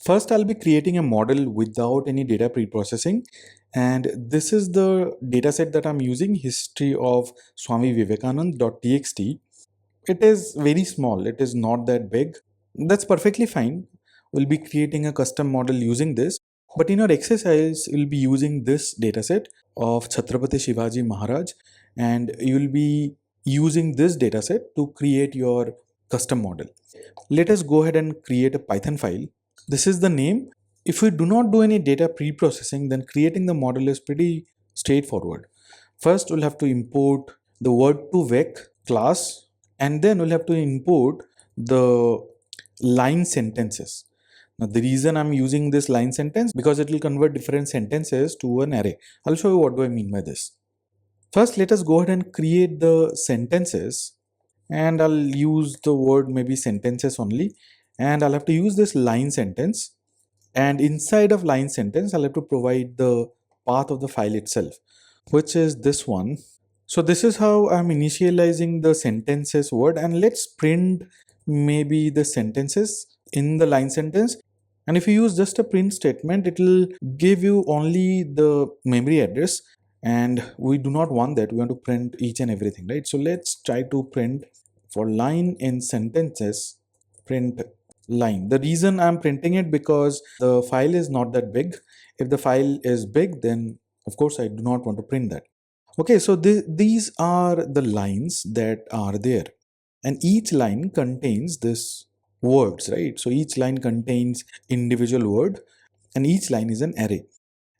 First, I'll be creating a model without any data pre-processing. And this is the dataset that I'm using, history of Swami Vivekanand.txt. It is very small. It is not that big. That's perfectly fine. We'll be creating a custom model using this. But in our exercise, we'll be using this dataset of Chhatrapati Shivaji Maharaj, and you'll be using this dataset to create your custom model. Let us go ahead and create a Python file. This is the name. If we do not do any data pre-processing, then creating the model is pretty straightforward. First, we'll have to import the word2vec class, and then we'll have to import the line sentences. Now, the reason I'm using this line sentence because it will convert different sentences to an array. I'll show you what do I mean by this. First, let us go ahead and create the sentences, and I'll use the word maybe sentences only, and I'll have to use this line sentence, and inside of line sentence I'll have to provide the path of the file itself, which is this one. So this is how I'm initializing the sentences word, and let's print maybe the sentences in the line sentence. And if you use just a print statement, it will give you only the memory address, and we do not want that. We want to print each and everything, right? So let's try to print for line in sentences, print line. The reason I'm printing it because the file is not that big. If the file is big, then of course I do not want to print that. Okay, so these are the lines that are there, and each line contains this words, right? So each line contains individual word, and each line is an array.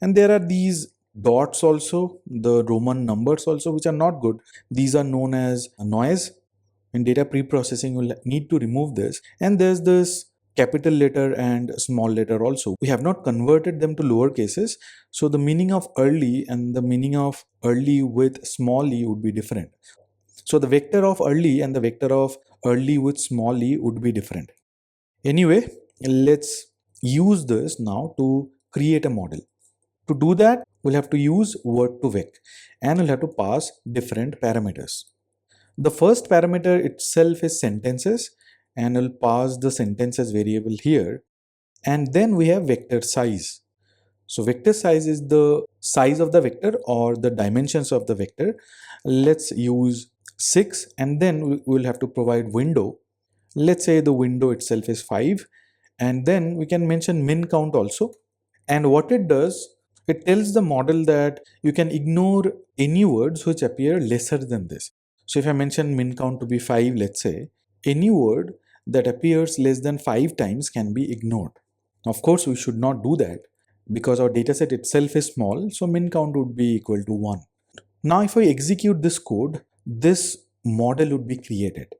And there are these dots also, the Roman numbers also, which are not good. These are known as noise. In data pre-processing, you'll need to remove this. And there's this capital letter and small letter also. We have not converted them to lower cases. So the meaning of early and the meaning of early with small e would be different. So the vector of early and the vector of early with small e would be different. Anyway, let's use this now to create a model. To do that, we'll have to use word2vec, and we'll have to pass different parameters. The first parameter itself is sentences, and we'll pass the sentences variable here. And then we have vector size. So vector size is the size of the vector or the dimensions of the vector. Let's use 6, and then we'll have to provide window. Let's say the window itself is 5, and then we can mention min count also. And what it does, it tells the model that you can ignore any words which appear lesser than this. So if I mention min count to be 5, let's say, any word that appears less than 5 times can be ignored. Of course, we should not do that because our dataset itself is small, so min count would be equal to 1. Now if I execute this code, this model would be created.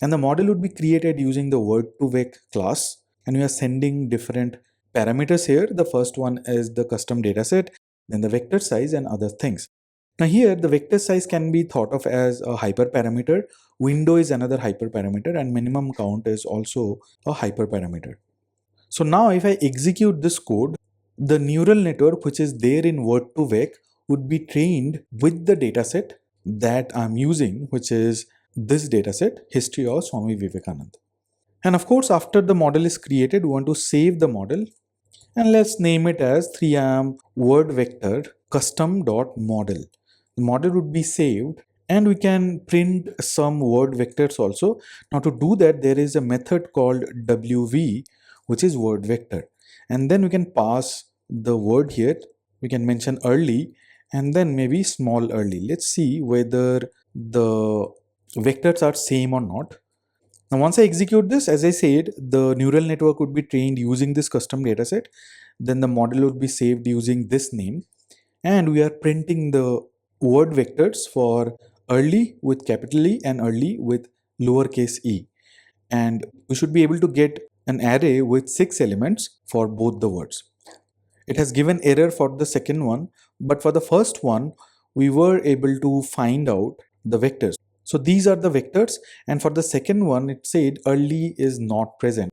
And the model would be created using the word2vec class, and we are sending different parameters here. The first one is the custom dataset, then the vector size and other things. Now here the vector size can be thought of as a hyperparameter, window is another hyperparameter, and minimum count is also a hyperparameter. So now if I execute this code, the neural network which is there in word2vec would be trained with the dataset that I'm using, which is this dataset, history of Swami Vivekanand. And of course, after the model is created, we want to save the model, and let's name it as 3am word vector custom.model. The model would be saved, and we can print some word vectors also. Now to do that, there is a method called wv, which is word vector, and then we can pass the word here. We can mention early and then maybe small early. Let's see whether the vectors are same or not. Now once I execute this, as I said, the neural network would be trained using this custom dataset. Then the model would be saved using this name, and we are printing the word vectors for early with capital E and early with lowercase e. And we should be able to get an array with 6 elements for both the words. It has given error for the second one, but for the first one, we were able to find out the vectors. So these are the vectors, and for the second one, it said early is not present.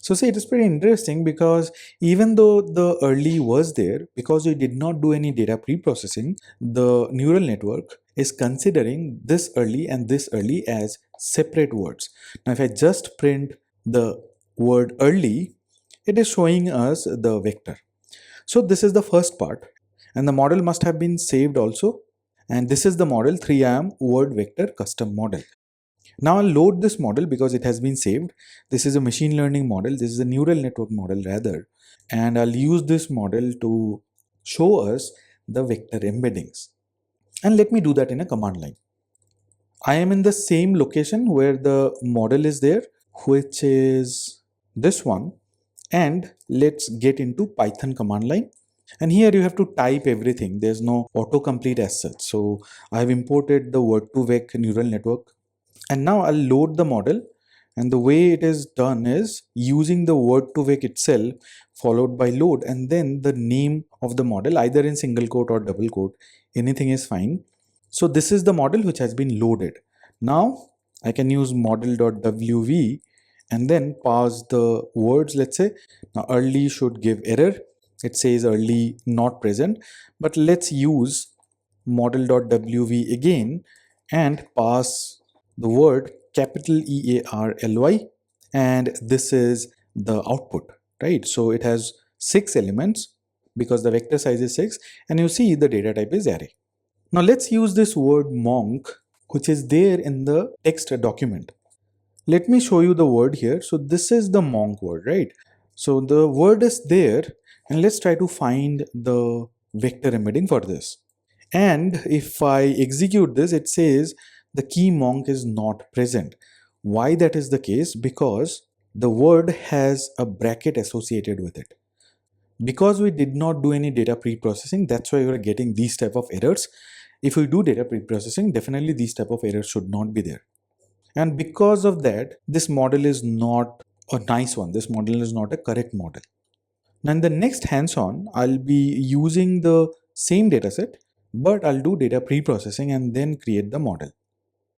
So see, it is pretty interesting because even though the early was there, because we did not do any data pre-processing, the neural network is considering this early and this early as separate words. Now if I just print the word early, it is showing us the vector. So this is the first part, and the model must have been saved also. And this is the model 3IAM word vector custom model. Now I'll load this model because it has been saved. This is a machine learning model. This is a neural network model rather. And I'll use this model to show us the vector embeddings. And let me do that in a command line. I am in the same location where the model is there, which is this one. And let's get into Python command line. And here you have to type everything. There's no autocomplete as such. So I have imported the word2vec neural network. And now I'll load the model. And the way it is done is using the word2vec itself followed by load and then the name of the model either in single quote or double quote. Anything is fine. So this is the model which has been loaded. Now I can use model.wv and then pass the words. Let's say now early should give error. It says early not present, but let's use model.wv again and pass the word capital EARLY, and this is the output, right? So it has 6 elements because the vector size is 6, and you see the data type is array. Now let's use this word monk, which is there in the text document. Let me show you the word here. So this is the monk word, right? So the word is there, and let's try to find the vector embedding for this. And if I execute this, it says the key monk is not present. Why that is the case? Because the word has a bracket associated with it. Because we did not do any data pre-processing, that's why we are getting these type of errors. If we do data pre-processing, definitely these type of errors should not be there. And because of that, this model is not a nice one. This model is not a correct model. Now in the next hands-on, I'll be using the same dataset, but I'll do data pre-processing and then create the model.